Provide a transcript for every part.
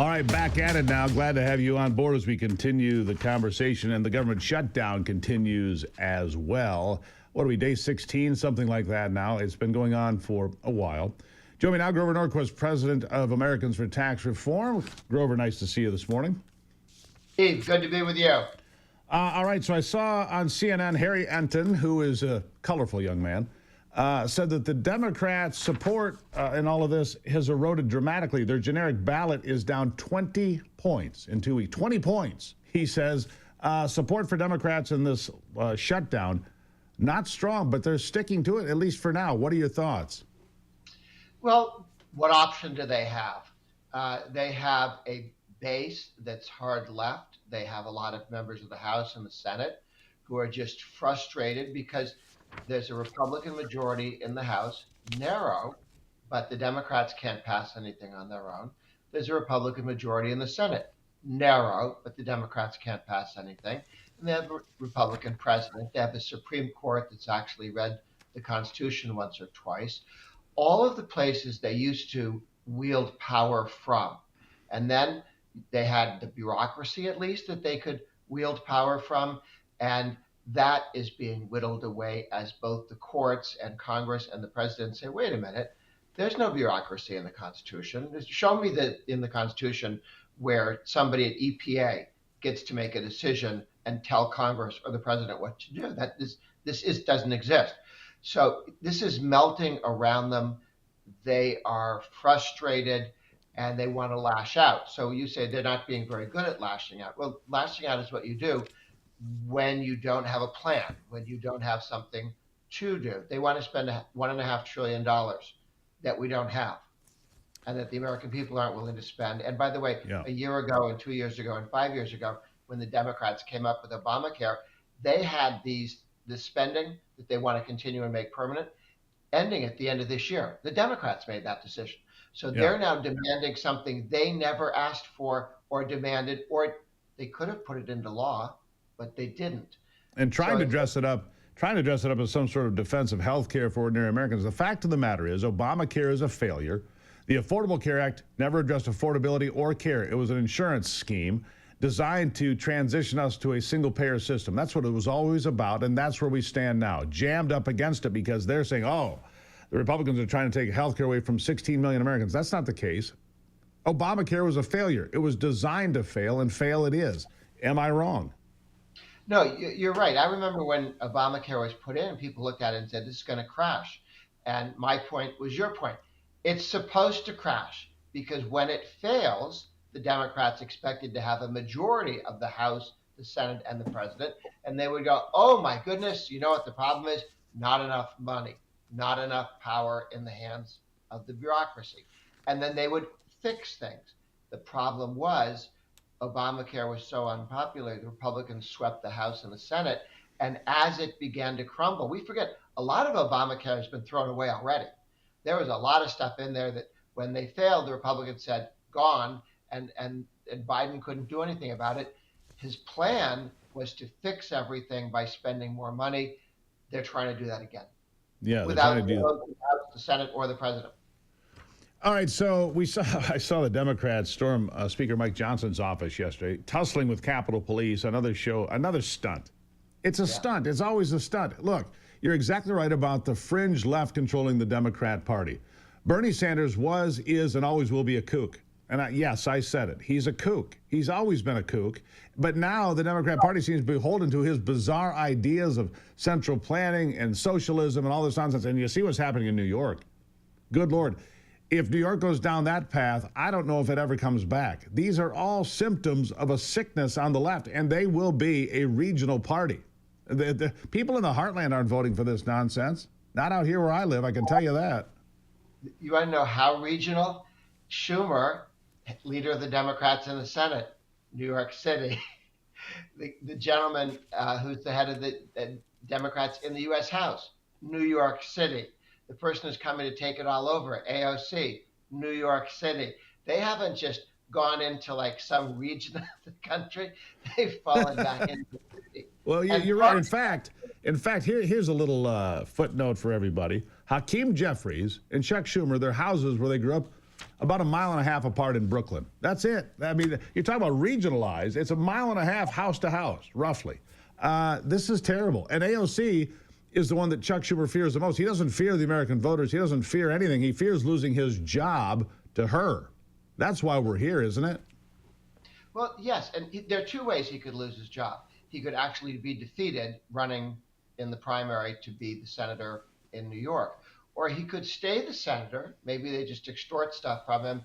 All right, back at it now. Glad to have you on board as we continue the conversation, and the government shutdown continues as well. What are we, day 16, something like that now? It's been going on for a while. Join me now, Grover Norquist, president of Americans for Tax Reform. Grover, nice to see you this morning. Steve, good to be with you. All right, so I saw on CNN Harry Enton, who is a colorful young man, said that the Democrats' support in all of this has eroded dramatically. Their generic ballot is down 20 points in 2 weeks. 20 points. He says support for Democrats in this shutdown, not strong, but they're sticking to it, at least for now. What are your thoughts? Well, what option do they have? They have a base that's hard left. They have a lot of members of the House and the Senate who are just frustrated because there's a Republican majority in the House, narrow, but the Democrats can't pass anything on their own. There's a Republican majority in the Senate, narrow, but the Democrats can't pass anything. And they have a Republican president. They have the Supreme Court that's actually read the Constitution once or twice. All of the places they used to wield power from. And then they had the bureaucracy, at least, that they could wield power from. And that is being whittled away as both the courts and Congress and the president say, wait a minute, there's no bureaucracy in the Constitution. Show me that in the Constitution where somebody at EPA gets to make a decision and tell Congress or the president what to do. This doesn't exist. So this is melting around them. They are frustrated and they want to lash out. So you say they're not being very good at lashing out. Well, lashing out is what you do when you don't have a plan, when you don't have something to do. They want to spend $1.5 trillion that we don't have and that the American people aren't willing to spend. And by the way, a year ago and 2 years ago and 5 years ago, when the Democrats came up with Obamacare, they had this spending that they want to continue and make permanent ending at the end of this year. The Democrats made that decision. So they're now demanding something they never asked for or demanded, or they could have put it into law, but they didn't. And trying to dress it up as some sort of defense of health care for ordinary Americans. The fact of the matter is Obamacare is a failure. The Affordable Care Act never addressed affordability or care. It was an insurance scheme designed to transition us to a single-payer system. That's what it was always about, and that's where we stand now, jammed up against it because they're saying, oh, the Republicans are trying to take health care away from 16 million Americans. That's not the case. Obamacare was a failure. It was designed to fail, and fail it is. Am I wrong? No, you're right. I remember when Obamacare was put in, people looked at it and said, this is going to crash. And my point was your point. It's supposed to crash because when it fails, the Democrats expected to have a majority of the House, the Senate, and the president. And they would go, oh, my goodness, you know what the problem is? Not enough money, not enough power in the hands of the bureaucracy. And then they would fix things. The problem was Obamacare was so unpopular, the Republicans swept the House and the Senate. And as it began to crumble, we forget a lot of Obamacare has been thrown away already. There was a lot of stuff in there that when they failed, the Republicans said, gone, and Biden couldn't do anything about it. His plan was to fix everything by spending more money. They're trying to do that again. Yeah, without the Senate or the president. All right, so I saw the Democrats storm Speaker Mike Johnson's office yesterday, tussling with Capitol Police, another stunt. It's a stunt. It's always a stunt. Look, you're exactly right about the fringe left controlling the Democrat Party. Bernie Sanders was, is, and always will be a kook. And yes, I said it. He's a kook. He's always been a kook. But now the Democrat Party seems beholden to his bizarre ideas of central planning and socialism and all this nonsense. And you see what's happening in New York. Good Lord. If New York goes down that path, I don't know if it ever comes back. These are all symptoms of a sickness on the left, and they will be a regional party. The people in the heartland aren't voting for this nonsense. Not out here where I live, I can tell you that. You want to know how regional? Schumer, leader of the Democrats in the Senate, New York City. The gentleman who's the head of the Democrats in the U.S. House, New York City. The person who's coming to take it all over, AOC, New York City. They haven't just gone into like some region of the country. They've fallen back into the city. Well, you're right. In fact, here's a little footnote for everybody. Hakeem Jeffries and Chuck Schumer, their houses where they grew up, about a mile and a half apart in Brooklyn. That's it. I mean, you're talking about regionalized. It's a mile and a half house to house, roughly. This is terrible. And AOC is the one that Chuck Schumer fears the most. He doesn't fear the American voters. He doesn't fear anything. He fears losing his job to her. That's why we're here, isn't it? Well, yes, and there are two ways he could lose his job. He could actually be defeated running in the primary to be the senator in New York. Or he could stay the senator. Maybe they just extort stuff from him,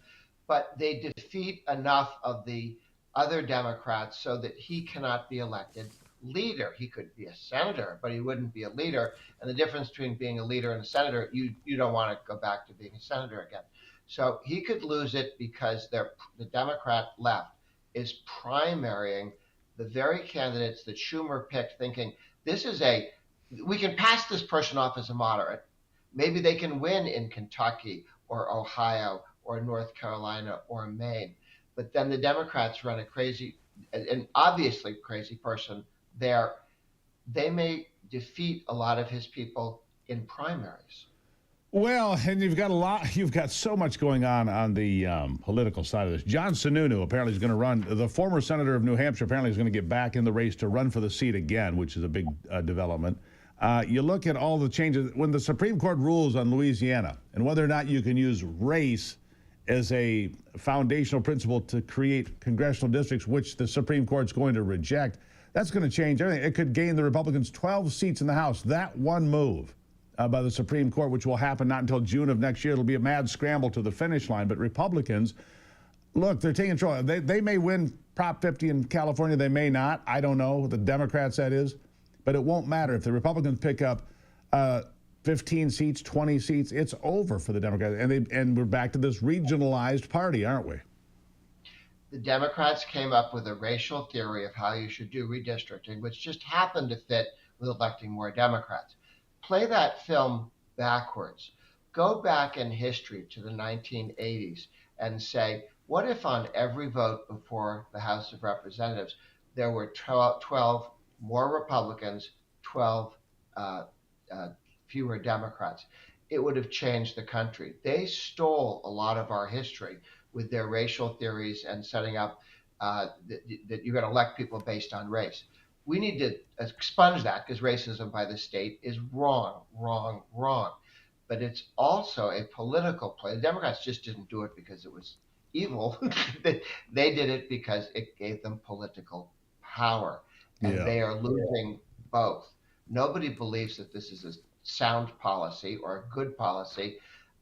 but they defeat enough of the other Democrats so that he cannot be elected leader. He could be a senator, but he wouldn't be a leader. And the difference between being a leader and a senator, you don't want to go back to being a senator again. So he could lose it because the Democrat left is primarying the very candidates that Schumer picked, thinking we can pass this person off as a moderate. Maybe they can win in Kentucky or Ohio or North Carolina or Maine. But then the Democrats run a crazy, and obviously crazy person there. They may defeat a lot of his people in primaries. Well, and you've got so much going on the political side of this. John Sununu apparently is going to run. The former senator of New Hampshire apparently is going to get back in the race to run for the seat again, which is a big development. You look at all the changes. When the Supreme Court rules on Louisiana and whether or not you can use race as a foundational principle to create congressional districts, which the Supreme Court's going to reject, that's going to change everything. It could gain the Republicans 12 seats in the House. That one move by the Supreme Court, which will happen not until June of next year. It'll be a mad scramble to the finish line. But Republicans, look, they're taking control. They may win Prop 50 in California. They may not. I don't know. The Democrats, that is. But it won't matter. If the Republicans pick up 15 seats, 20 seats, it's over for the Democrats. And we're back to this regionalized party, aren't we? The Democrats came up with a racial theory of how you should do redistricting, which just happened to fit with electing more Democrats. Play that film backwards. Go back in history to the 1980s and say, what if on every vote before the House of Representatives, there were 12 more Republicans, 12 fewer Democrats? It would have changed the country. They stole a lot of our history with their racial theories and setting up that you're going to elect people based on race. We need to expunge that because racism by the state is wrong. But it's also a political play. The Democrats just didn't do it because it was evil. They did it because it gave them political power. And they are losing both. Nobody believes that this is a sound policy or a good policy.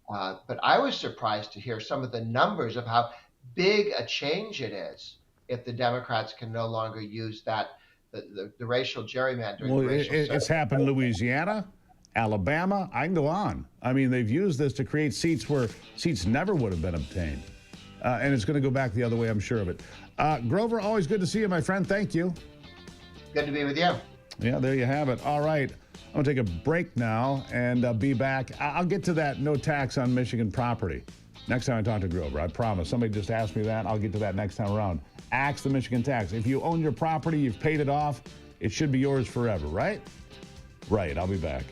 But I was surprised to hear some of the numbers of how big a change it is if the Democrats can no longer use that, the racial gerrymandering. Well, it's happened in Louisiana, Alabama. I can go on. I mean, they've used this to create seats where seats never would have been obtained. And it's going to go back the other way, I'm sure of it. Grover, always good to see you, my friend. Thank you. Good to be with you. Yeah, there you have it. All right. I'm going to take a break now and be back. I'll get to that no tax on Michigan property next time I talk to Gruber. I promise. Somebody just asked me that. I'll get to that next time around. Axe the Michigan tax. If you own your property, you've paid it off, it should be yours forever, right? Right. I'll be back.